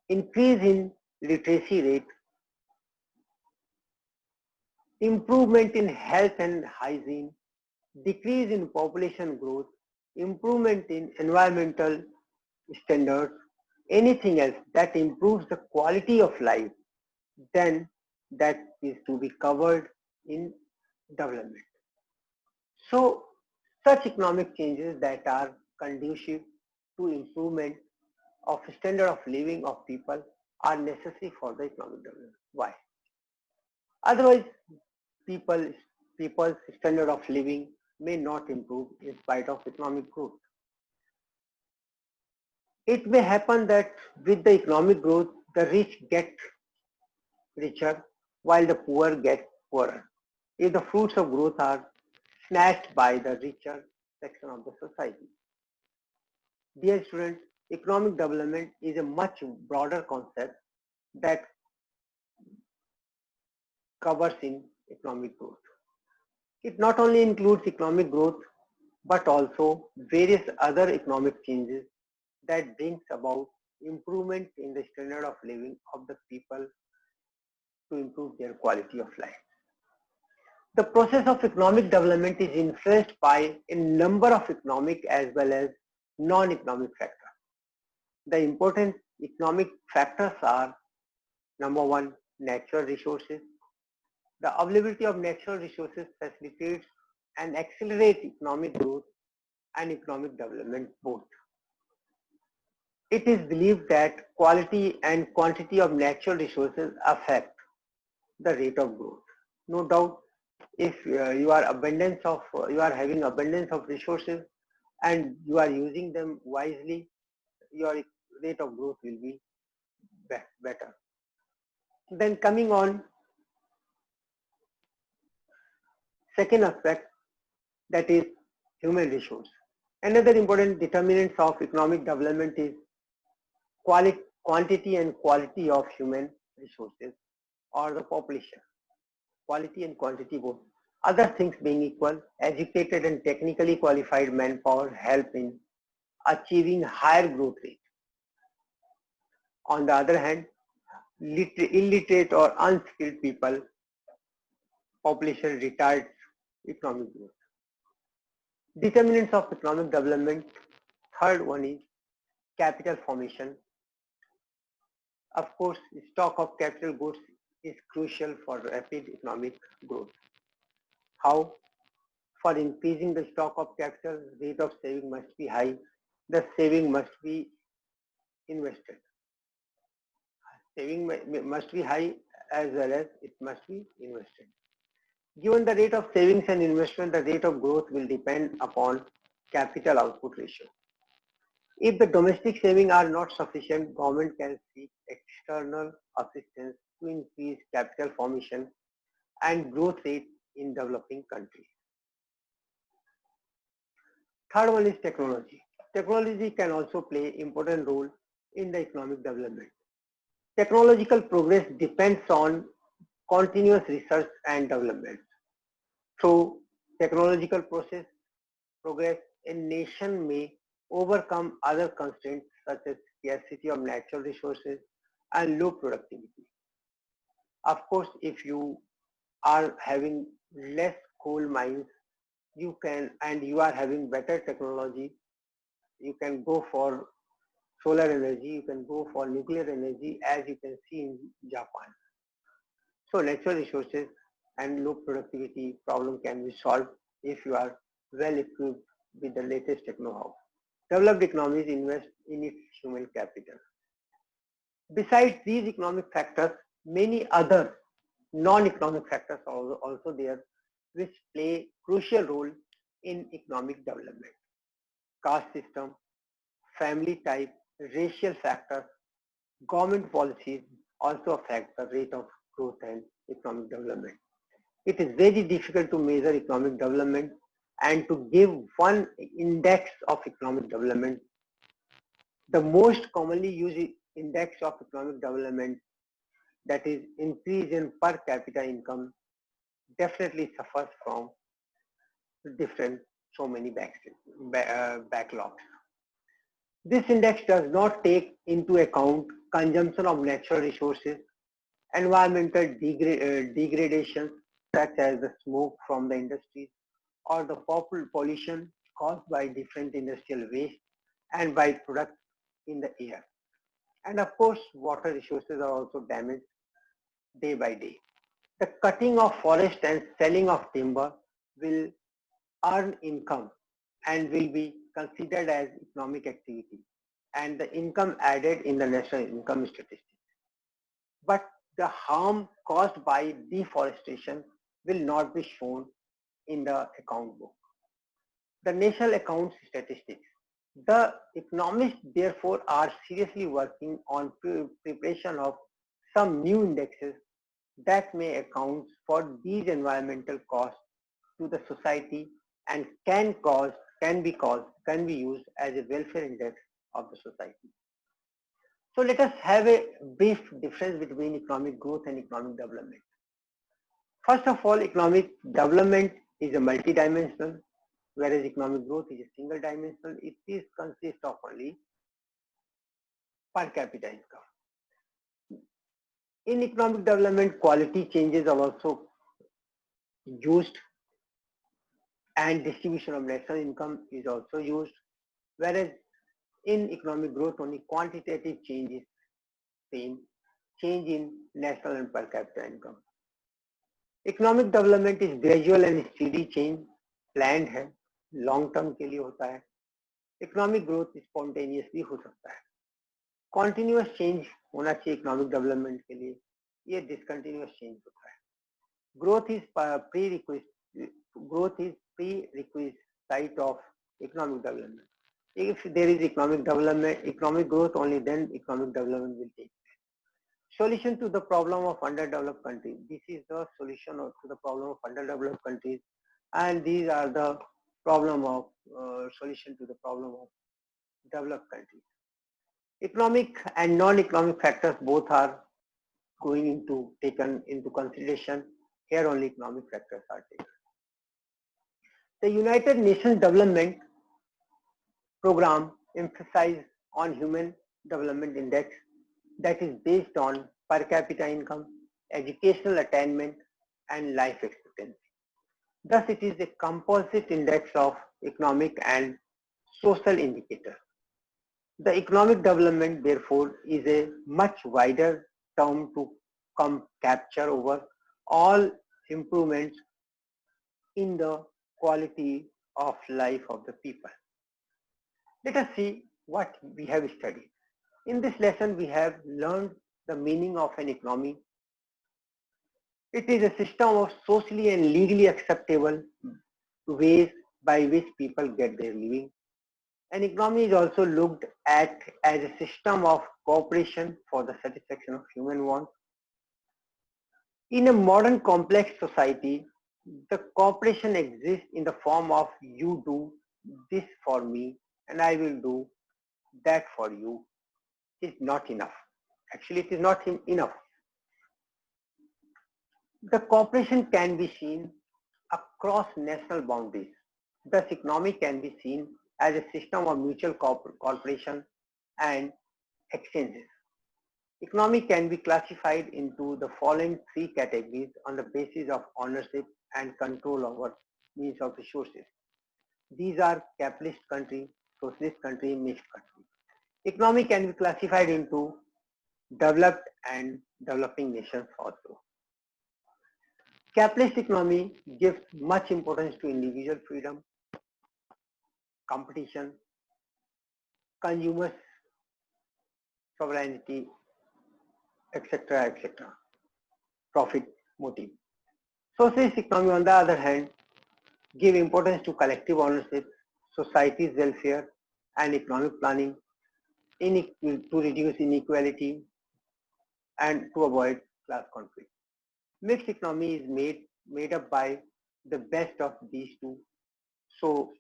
increase in literacy rate, improvement in health and hygiene, decrease in population growth, improvement in environmental standards, anything else that improves the quality of life, then that is to be covered in development. So such economic changes that are conducive to improvement of standard of living of people are necessary for the economic development. Why? Otherwise, people, people's standard of living may not improve in spite of economic growth. It may happen that with the economic growth, the rich get richer while the poor get poorer, if the fruits of growth are snatched by the richer section of the society. Dear students, economic development is a much broader concept that covers in economic growth. It not only includes economic growth, but also various other economic changes that brings about improvement in the standard of living of the people to improve their quality of life. The process of economic development is influenced by a number of economic as well as non-economic factors. The important economic factors are: number one, natural resources. The availability of natural resources facilitates and accelerates economic growth and economic development both. It is believed that quality and quantity of natural resources affect the rate of growth. No doubt, if you are having abundance of resources and you are using them wisely, your rate of growth will be better. Then coming on, second aspect, that is human resource. Another important determinant of economic development is quantity and quality of human resources or the population. Quality and quantity both. Other things being equal, educated and technically qualified manpower help in achieving higher growth rate. On the other hand, illiterate or unskilled people, population retards economic growth. Determinants of economic development. Third one is capital formation. Of course, stock of capital goods is crucial for rapid economic growth. How? For increasing the stock of capital, rate of saving must be high. The saving must be invested. Saving must be high as well as it must be invested. Given the rate of savings and investment, the rate of growth will depend upon capital output ratio. If the domestic savings are not sufficient, government can seek external assistance to increase capital formation and growth rate in developing countries. Third one is technology. Technology can also play an important role in the economic development. Technological progress depends on continuous research and development. Through technological progress, a nation may overcome other constraints such as scarcity of natural resources and low productivity. Of course, if you are having less coal mines, you are having better technology, you can go for solar energy, you can go for nuclear energy, as you can see in Japan. So natural resources and low productivity problem can be solved if you are well equipped with the latest know-how. Developed economies invest in its human capital. Besides these economic factors, many other non-economic factors are also there which play crucial role in economic development. Caste system, family type, racial factors, government policies also affect the rate of growth and economic development. It is very difficult to measure economic development and to give one index of economic development. The most commonly used index of economic development, that is increase in per capita income, definitely suffers from different so many backlogs. This index does not take into account consumption of natural resources, environmental degradation such as the smoke from the industries or the pollution caused by different industrial waste and byproducts in the air. And of course, water resources are also damaged day by day. The cutting of forest and selling of timber will earn income and will be considered as economic activity and the income added in the national income statistics. But the harm caused by deforestation will not be shown in the account book. The national accounts statistics. The economists therefore are seriously working on preparation of some new indexes that may account for these environmental costs to the society and can be used as a welfare index of the society. So let us have a brief difference between economic growth and economic development. First of all, economic development is a multidimensional, whereas economic growth is a single dimensional. It consists of only per capita income. In economic development, quality changes are also used and distribution of national income is also used, whereas in economic growth only quantitative change is same, change in national and per capita income. Economic development is gradual and steady change, planned है, long term के लिए होता है. Economic growth spontaneously हो सकता है. Continuous change होना चाहिए economic development के लिए, ये discontinuous change होता है. Growth is prerequisite of economic development. If there is economic growth, only then economic development will take place. Solution to the problem of underdeveloped countries. This is the solution to the problem of underdeveloped countries, and these are the solution to the problem of developed countries. Economic and non-economic factors both are taken into consideration. Here only economic factors are taken. The United Nations Development Program emphasizes on Human Development Index that is based on per capita income, educational attainment, and life expectancy. Thus, it is a composite index of economic and social indicators. The economic development, therefore, is a much wider term to capture over all improvements in the quality of life of the people. Let us see what we have studied. In this lesson, we have learned the meaning of an economy. It is a system of socially and legally acceptable ways by which people get their living. An economy is also looked at as a system of cooperation for the satisfaction of human wants. In a modern complex society, the cooperation exists in the form of you do this for me and I will do that for you. Is not enough. Actually, it is not enough. The cooperation can be seen across national boundaries. Thus, economy can be seen as a system of mutual cooperation and exchanges. Economy can be classified into the following three categories on the basis of ownership and control over means of resources. These are capitalist country, socialist country, mixed country. Economy can be classified into developed and developing nations also. Capitalist economy gives much importance to individual freedom, competition, consumers, sovereignty, etc., etc. Profit motive. Socialist economy, on the other hand, give importance to collective ownership, society's welfare, and economic planning to reduce inequality and to avoid class conflict. Mixed economy is made up by the best of these two. So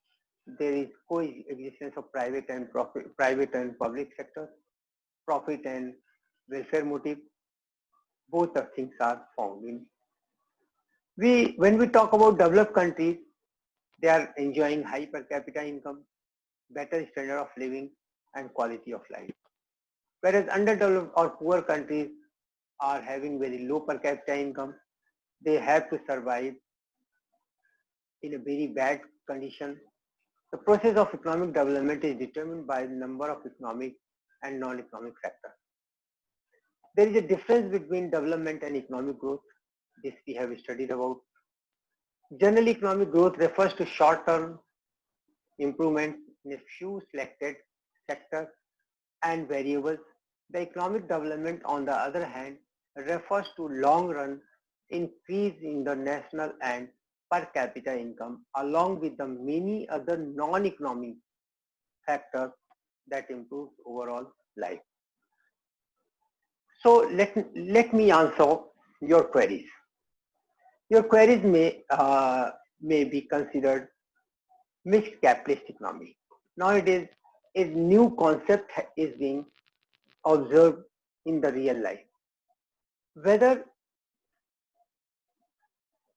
there is coexistence of private and public sector, profit and welfare motive. Both of things are found in. When we talk about developed countries, they are enjoying high per capita income, better standard of living, and quality of life. Whereas underdeveloped or poor countries are having very low per capita income, they have to survive in a very bad condition. The process of economic development is determined by the number of economic and non-economic factors. There is a difference between development and economic growth. This we have studied about. Generally, economic growth refers to short-term improvements in a few selected sectors and variables. The economic development, on the other hand, refers to long-run increase in the national and per capita income, along with the many other non-economic factors that improve overall life. So let me answer your queries. Your queries may be considered mixed capitalist economy. Nowadays, a new concept is being observed in the real life. Whether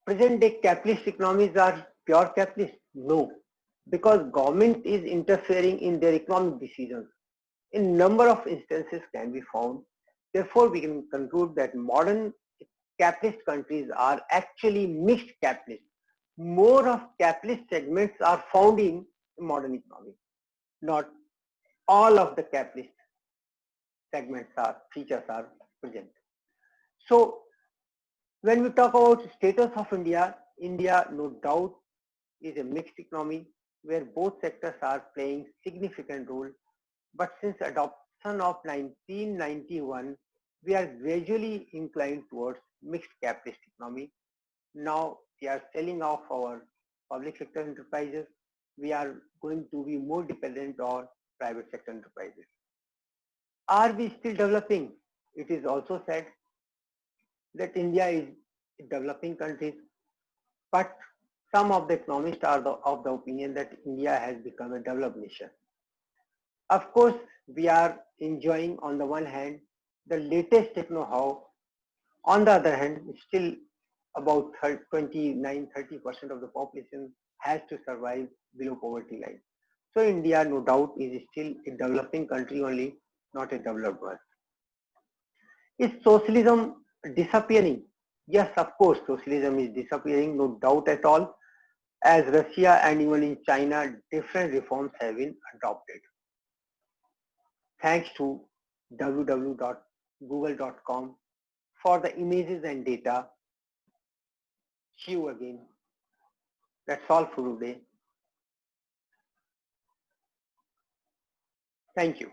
present day capitalist economies are pure capitalist? No, because government is interfering in their economic decisions. In number of instances can be found. Therefore, we can conclude that modern capitalist countries are actually mixed capitalist. More of capitalist segments are found in modern economy. Not all of the capitalist segments are features are present. So when we talk about status of India, India no doubt is a mixed economy where both sectors are playing significant role. But since adoption of 1991, we are gradually inclined towards mixed capitalist economy. Now we are selling off our public sector enterprises. We are going to be more dependent on private sector enterprises. Are we still developing? It is also said that India is a developing country, but some of the economists are of the opinion that India has become a developed nation. Of course, we are enjoying on the one hand the latest know-how. On the other hand, still about 29-30% of the population has to survive below poverty line. So India no doubt is still a developing country only, not a developed one. Is socialism disappearing? Yes, of course, socialism is disappearing, no doubt at all. As Russia and even in China, different reforms have been adopted. Thanks to www.google.com for the images and data. See you again. That's all for today. Thank you.